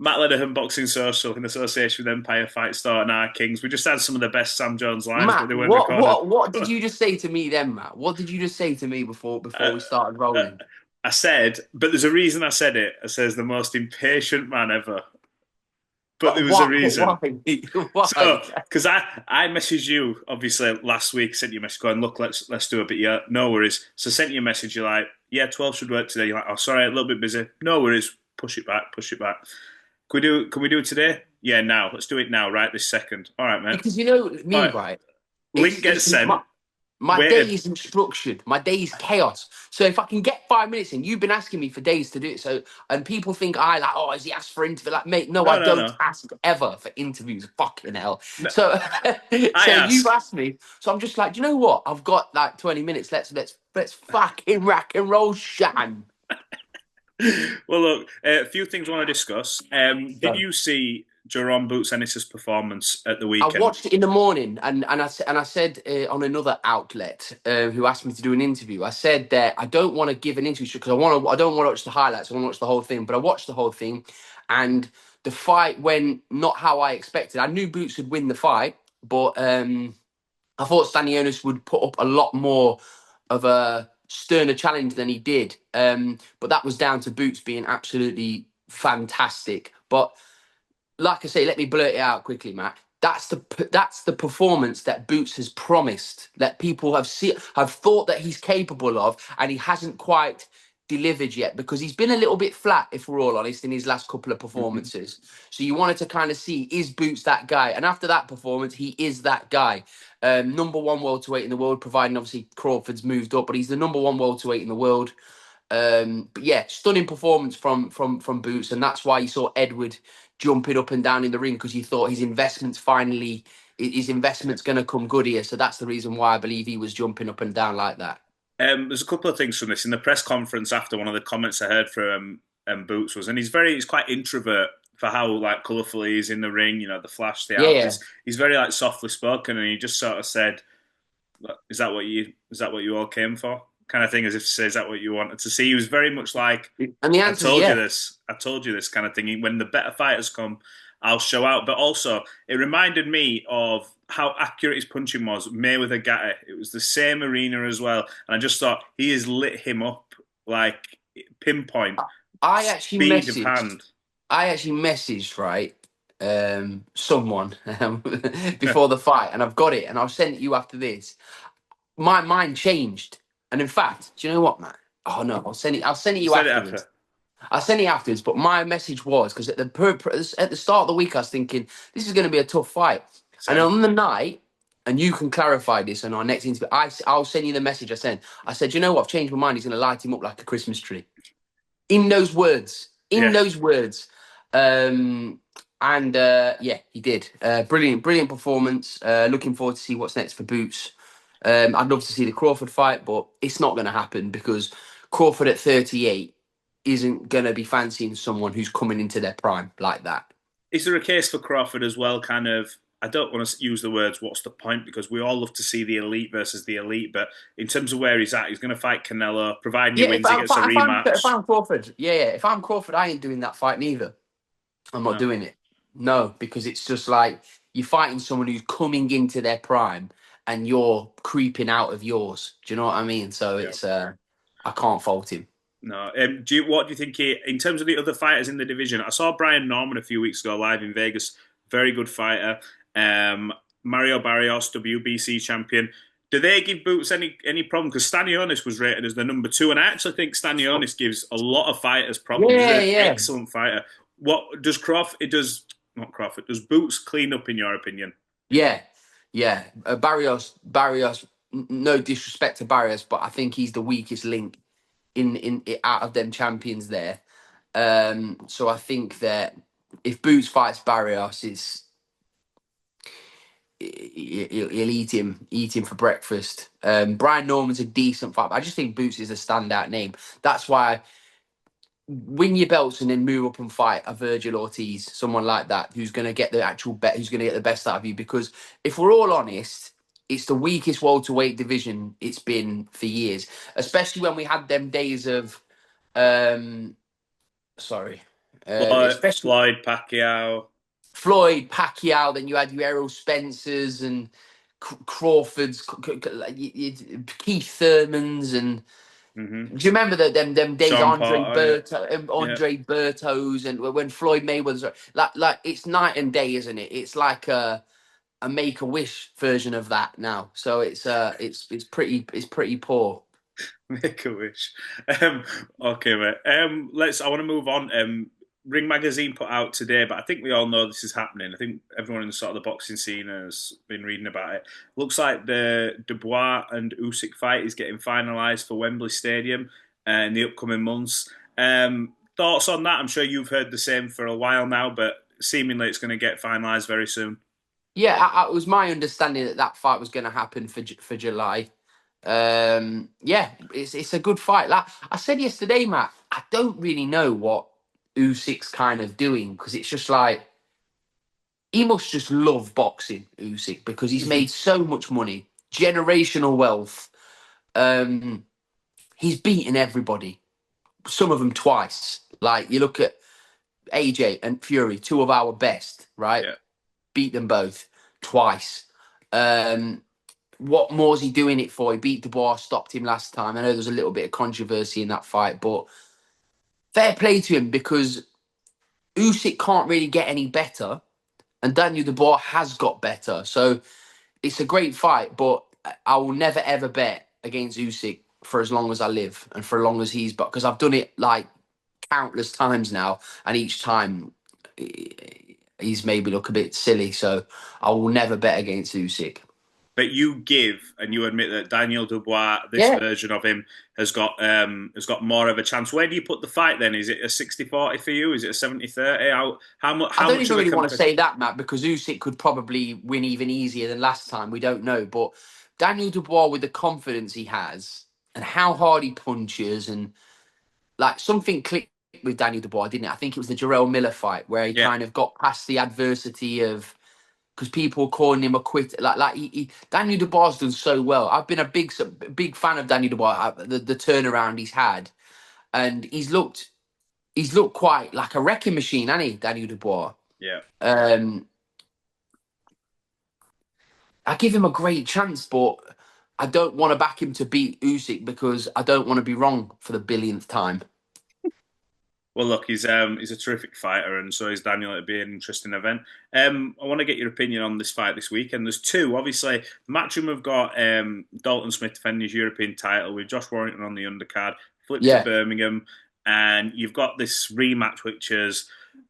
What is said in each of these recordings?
Matt Lenihan Boxing Social in association with Empire Fight Store and our Kings. We just had some of the best Sam Jones lines, but Matt, they weren't what recorded. what what did you just say to me then, Matt? What did you just say to me before uh, we started uh, rolling? I said, but there's a reason I said it. I says the most impatient man ever. But there But was a why? reason. Why? So, Why? because I messaged you obviously last week, sent you a message going, look, let's do it, but yeah, no worries. So sent you a message. You're like, yeah, 12 should work today. You're like, oh, sorry, a little bit busy. No worries. Push it back. Push it back. Can we do it today? Yeah, now. Let's do it now, right this second. All right, mate. Because you know All me, right. right? Link gets It's sent. my day Waited. isn't structured. My day is chaos. So if I can get 5 minutes in, you've been asking me for days to do it. So and people think I like, oh, has he asked for interview? Like, mate, no, No, I no, don't no. ask ever for interviews. Fucking hell. No, So I so you've ask. asked me. So I'm just like, do you know what? I've got like 20 minutes. Let's fucking rack and roll, Shan. Well, look, a few things I want to discuss. Did So you see Jerome Boots Ennis's performance at the I weekend? watched it in the morning, and I said on another outlet who asked me to do an interview. I said that I don't want to give an interview because I don't want to watch the highlights. I want to watch the whole thing. But I watched the whole thing, and the fight went not how I expected. I knew Boots would win the fight, but I thought Stanionis would put up a lot more of a sterner challenge than he did. But that was down to Boots being absolutely fantastic. But like I say, let me blurt it out quickly, Matt. That's the performance that Boots has promised, that people have thought that he's capable of, and he hasn't quite delivered yet because he's been a little bit flat, if we're all honest, in his last couple of Mhm. performances. So you wanted to kind of see, is Boots that guy? And after that performance, he is that guy. Number one welterweight in the world, providing obviously Crawford's moved up, but he's the number one welterweight in the world. But yeah, stunning performance from Boots, and that's why you saw Edward jumping up and down in the ring because you thought his investment's going to come good here. So that's the reason why I believe he was jumping up and down like that. There's a couple of things from this in the press conference after. One of the comments I heard from Boots was, and he's quite introvert for how like colourful he is in the ring. You know, the flash, the Yeah, yeah. outfits. He's very like softly spoken, and he just sort of said, is that what you all came for?" Kind of thing, as if to say, "Is that what you wanted to see?" He was very much like, And the "I answer is told you yeah. this, I told you this," kind of thing. When the better fighters come, I'll show out. But also, it reminded me of how accurate his punching was. Mayweather Gatti. It was the same arena as well, and I just thought he has lit him up like pinpoint I actually speed of messaged. hand. I actually messaged right someone before the fight, and I've got it, and I'll send it you after this. My mind changed, and in fact, do you know what, man? Oh no, I'll send it. I'll send it You you said it after. afterwards. I'll send it afterwards. But my message was because at the start of the week, I was thinking this is going to be a tough fight, and Same. on the night, and you can clarify this on our next interview. I'll send you the message I sent. I said, you know what? I've changed my mind. He's going to light him up like a Christmas tree. In those words. In Yeah. those words. And yeah, he did. Brilliant performance. Looking forward to see what's next for Boots. I'd love to see the Crawford fight, but it's not going to happen because Crawford at 38 isn't going to be fancying someone who's coming into their prime like that. Is there a case for Crawford as well? Kind of. I don't want to use the words "what's the point" because we all love to see the elite versus the elite. But in terms of where he's at, he's going to fight Canelo. Providing he Yeah, wins, he gets a if rematch. I'm Crawford, yeah, if I'm Crawford, I ain't doing that fight neither. I'm not No. doing it. No, because it's just like you're fighting someone who's coming into their prime and you're creeping out of yours. Do you know what I mean? So Yeah. it's I can't fault him. No. What do you think in terms of the other fighters in the division? I saw Brian Norman a few weeks ago live in Vegas. Very good fighter. Um, Mario Barrios, WBC champion. Do they give Boots any problem? Because Stanionis was rated as the number two, and I actually think Stanionis gives a lot of fighters problems. He's Yeah, an yeah, excellent fighter. What does Crawford? It does not Crawford. Does Boots clean up in your opinion? yeah, yeah. Barrios. No disrespect to Barrios, but I think he's the weakest link in out of them champions there. So I think that if Boots fights Barrios, he'll eat him for breakfast. Brian Norman's a decent fight, but I just think Boots is a standout name. That's why win your belts and then move up and fight a Virgil Ortiz, someone like that, who's going to get the actual bet, who's going to get the best out of you. Because if we're all honest, it's the weakest welterweight division it's been for years, especially when we had them days of, sorry. especially Floyd Pacquiao. Floyd, Pacquiao. Then you had your Errol Spencers and Crawford's, Keith Thurmans, and Hmm. do you remember them days? Sean Porter. Yeah. Andre Bertos, and when Floyd Mayweather's like it's night and day, isn't it? It's like a Make a Wish version of that now. So it's pretty poor. Make a wish. Um, okay, mate. I want to move on. Ring Magazine put out today, but I think we all know this is happening. I think everyone in sort of the boxing scene has been reading about it. Looks like the Dubois and Usyk fight is getting finalised for Wembley Stadium in the upcoming months. Thoughts on that? I'm sure you've heard the same for a while now, but seemingly it's going to get finalised very soon. Yeah, it was my understanding that that fight was going to happen for July. Yeah, it's a good fight. Like I said yesterday, Matt, I don't really know what Usyk's kind of doing because it's just like he must just love boxing, Usyk, because he's made so much money, generational wealth. Um, he's beaten everybody, some of them twice. Like you look at AJ and Fury, two of our best, right? Yeah. Beat them both twice. Um, what more's he doing it for? He beat Dubois, stopped him last time. I know there's a little bit of controversy in that fight, but fair play to him because Usyk can't really get any better, and Daniel Dubois has got better. So it's a great fight, but I will never ever bet against Usyk for as long as I live and for as long as he's because I've done it like countless times now, and each time he's made me look a bit silly. So I will never bet against Usyk. But you give and you admit that Daniel Dubois, this Yeah, version of him, has got more of a chance. Where do you put the fight then? Is it a 60-40 for you? Is it a 70-30? I How don't much even of a really want to competition? say that, Matt, because Usyk could probably win even easier than last time. We don't know, but Daniel Dubois, with the confidence he has and how hard he punches, and like something clicked with Daniel Dubois, didn't it? I think it was the Jarrell Miller fight where he Yeah, kind of got past the adversity of because people were calling him a quitter. Daniel Dubois has done so well. I've been a big fan of Daniel Dubois, the turnaround he's had, and he's looked quite like a wrecking machine, hasn't he, Daniel Dubois? yeah. Um, I give him a great chance, but I don't want to back him to beat Usyk because I don't want to be wrong for the billionth time. Well, look, he's a terrific fighter, and so is Daniel. It'd be an interesting event. I want to get your opinion on this fight this weekend. There's two, obviously. Matchroom have got Dalton Smith defending his European title with Josh Warrington on the undercard. Flip to Yeah, Birmingham, and you've got this rematch, which is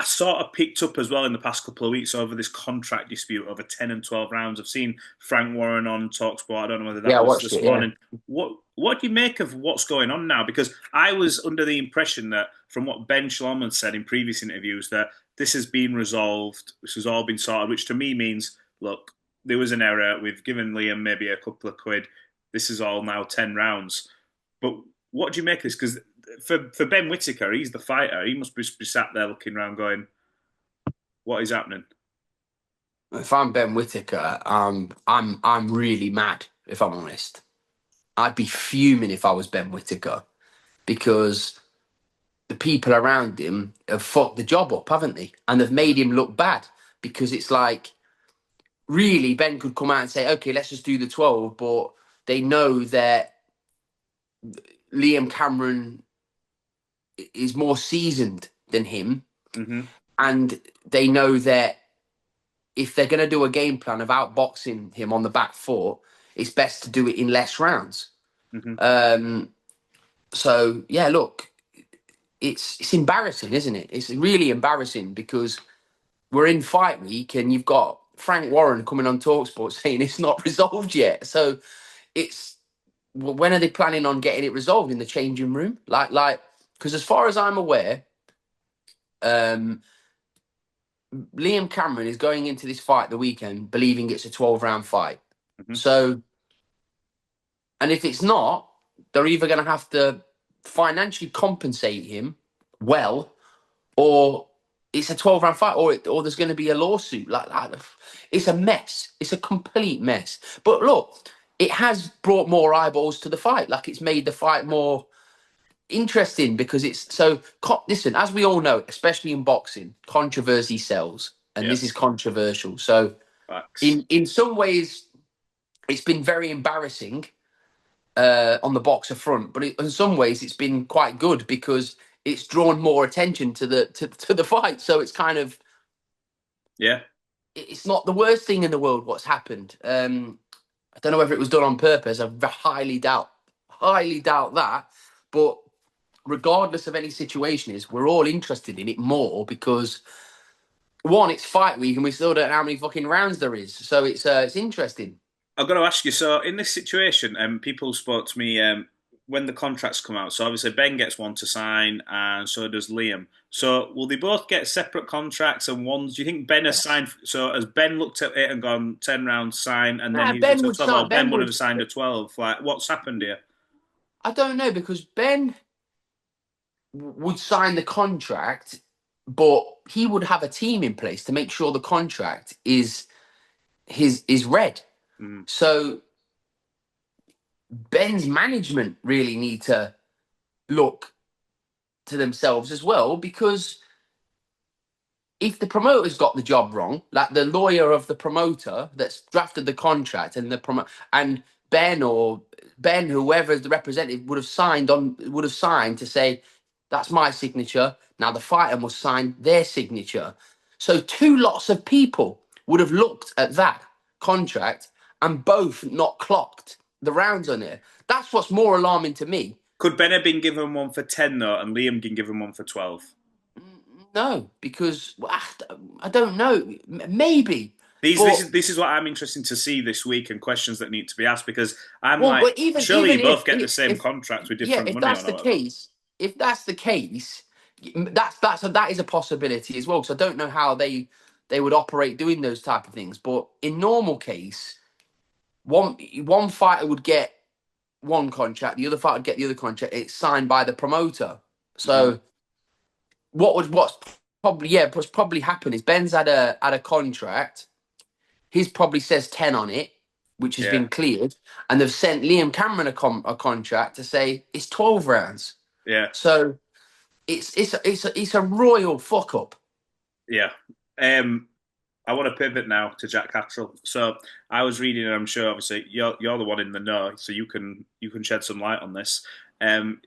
I sort of picked up as well in the past couple of weeks over this contract dispute over 10 and 12 rounds. I've seen Frank Warren on TalkSport. I don't know whether yeah, that I was watched this it. Yeah, morning. What do you make of what's going on now? Because I was under the impression that from what Ben Shalom had said in previous interviews that this has been resolved, this has all been sorted, which to me means, look, there was an error. We've given Liam maybe a couple of quid. This is all now 10 rounds. But what do you make of this? Because for Ben Whittaker, he's the fighter. He must be sat there looking around going, what is happening? if I'm Ben Whittaker, I'm really mad. If I'm honest, I'd be fuming if I was Ben Whittaker because the people around him have fucked the job up, haven't they? And they've made him look bad because it's like really Ben could come out and say, okay, let's just do the 12, but they know that Liam Cameron is more seasoned than him, Mm-hmm. and they know that if they're going to do a game plan of outboxing him on the back foot, it's best to do it in less rounds. Mm-hmm. Um, so yeah, look, it's embarrassing, isn't it? It's really embarrassing because we're in fight week and you've got Frank Warren coming on TalkSport saying it's not resolved yet. So it's when are they planning on getting it resolved in the changing room? Because as far as I'm aware, um, Liam Cameron is going into this fight the weekend believing it's a 12-round fight. Mm-hmm. So, and if it's not, they're either going to have to financially compensate him well, or it's a 12-round fight, or there's going to be a lawsuit. It's a mess. It's a complete mess. But look, it has brought more eyeballs to the fight. Like it's made the fight more. interesting because it's so. Listen, as we all know, especially in boxing, controversy sells, and this is Yes, controversial. So, facts. in some ways, it's been very embarrassing on the boxer front, but in some ways, it's been quite good because it's drawn more attention to the fight. So it's kind of Yeah, it's not the worst thing in the world what's happened. I don't know whether it was done on purpose. I highly doubt that. But regardless of any situation is, we're all interested in it more because one, it's fight week and we still don't know how many fucking rounds there is. So it's interesting. I've got to ask you. So, in this situation, people spoke to me when the contracts come out. So, obviously, Ben gets one to sign, and so does Liam. So, will they both get separate contracts and ones? Do you think Ben has Yes. signed? So, has Ben looked at it and gone 10 rounds, sign, and then Nah, he's looked Ben at would 12, or start. Ben Ben would have would. signed a 12? Like, what's happened here? I don't know because Ben would sign the contract, but he would have a team in place to make sure the contract is read. Mm, So Ben's management really need to look to themselves as well because if the promoter's got the job wrong, like the lawyer of the promoter that's drafted the contract and and Ben or Ben, whoever the representative would have signed to say that's my signature. Now the fighter must sign their signature. So two lots of people would have looked at that contract and both not clocked the rounds on it. That's what's more alarming to me. Could Ben have been given one for 10 though, and Liam can give him one for 12? No, because I don't know. Maybe, These but this is what I'm interested to see this week and questions that need to be asked because I'm well, like, but even surely even you both get the same if contract with yeah, different money or whatever. if that's the case, that is a possibility as well. Because I don't know how they would operate doing those type of things. But in normal case, one fighter would get one contract, the other fighter would get the other contract. It's signed by the promoter. Mm-hmm. So what's probably happened is Ben's had a contract. His probably says 10 on it, which has Yeah, been cleared, and they've sent Liam Cameron a contract to say it's 12 rounds. yeah, So it's a royal fuck up. yeah. Um, I want to pivot now to Jack Catterall. So I was reading, and I'm sure obviously you're the one in the know, so you can shed some light on this. Um,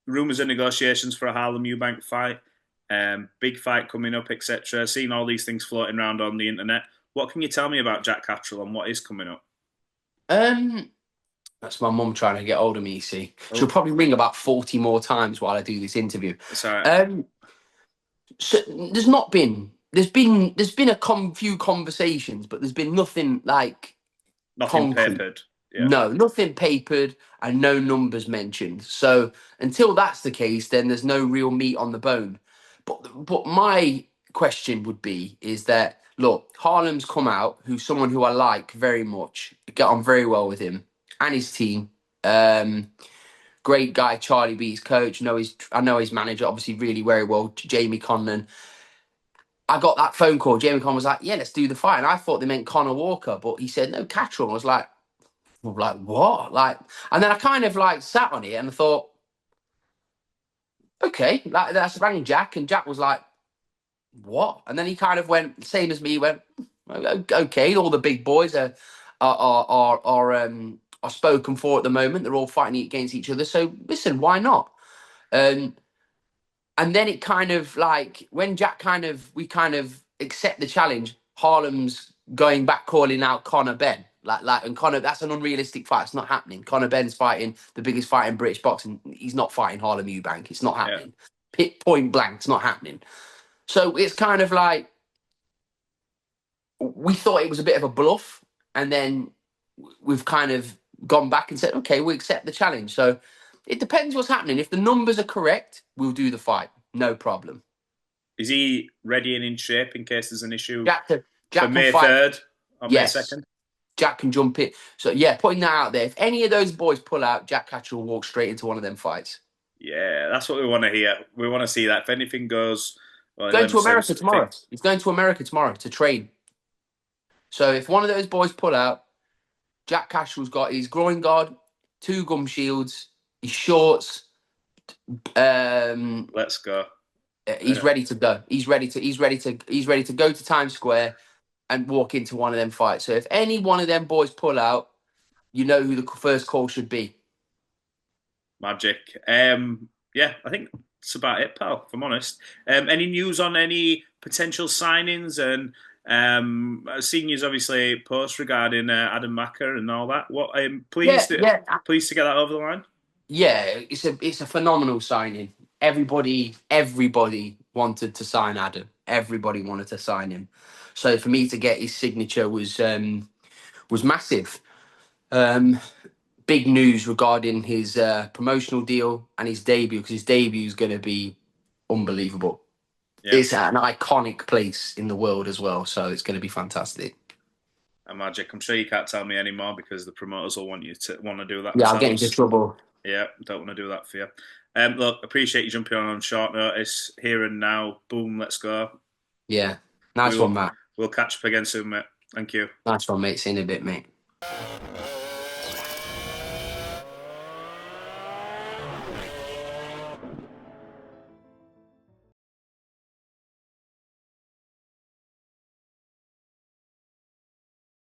Rumors of negotiations for a Harlem Eubank fight, big fight coming up, etc. Seeing all these things floating around on the internet. What can you tell me about Jack Catterall and what is coming up? Um, that's my mum trying to get hold of me. You see, she'll Oh, probably ring about 40 more times while I do this interview. it's all right. Um, so there's been few conversations, but there's been nothing like Nothing concrete. papered. Yeah, No, nothing papered and no numbers mentioned. So until that's the case, then there's no real meat on the bone. But my question would be is that look, Harlem's come out, who's someone who I like very much, get on very well with him and his team. Great guy, Charlie B, his coach. I know his manager obviously really very well, Jamie Conlon. I got that phone call. Jamie Conlon was like, "Yeah, let's do the fight." And I thought they meant Conor Walker, but he said no, Catterall. I was like, what? Like, and then I kind of like sat on it and I thought, okay, like that's rang Jack, and Jack was like, what? And then he kind of went, same as me, he went, okay, all the big boys are spoken for at the moment. They're all fighting against each other. So listen, why not? Um, and then it kind of like when Jack we kind of accept the challenge. Harlem's going back calling out Conor Ben. And Conor, that's an unrealistic fight. It's not happening. Conor Ben's fighting the biggest fight in British boxing. He's not fighting Harlem Eubank. It's not yeah. happening. Point blank, it's not happening. So it's kind of like we thought it was a bit of a bluff, and then we've kind of gone back and said, okay, we accept the challenge. So it depends what's happening. If the numbers are correct, we'll do the fight. No problem. Is he ready and in shape in case there's an issue Jack can, for Jack can May fight. 3rd or May Yes, 2nd? Jack can jump it. So yeah, putting that out there. If any of those boys pull out, Jack Catcher will walk straight into one of them fights. Yeah, that's what we want to hear. We want to see that. If anything goes, well, Going let me to say, America tomorrow. He's going to America tomorrow to train. So if one of those boys pull out, Jack Catcherall's got his groin guard, two gum shields, his shorts, Let's go. He's ready to go. He's ready to go to Times Square and walk into one of them fights. So if any one of them boys pull out, you know who the first call should be. Magic. Yeah, I think that's about it, pal. If I'm honest. Any news on any potential signings? And I've seen you obviously post regarding Adam Macker and all that. What? Yeah, yeah, Pleased to get that over the line. yeah. It's a phenomenal signing. Everybody wanted to sign Adam. Everybody wanted to sign him. So for me to get his signature was massive. Um, Big news regarding his promotional deal and his debut, because his debut is going to be unbelievable. Yeah, It's an iconic place in the world as well, so it's going to be fantastic. a Magic. I'm sure you can't tell me anymore because the promoters will want to do that Yeah, I'll get into themselves. trouble. Yeah, don't want to do that for you. Look, appreciate you jumping on short notice here and now. Boom, let's go. Yeah, nice one, We'll Matt. we'll catch up again soon, mate. Thank you. Nice one, mate. See you in a bit, mate.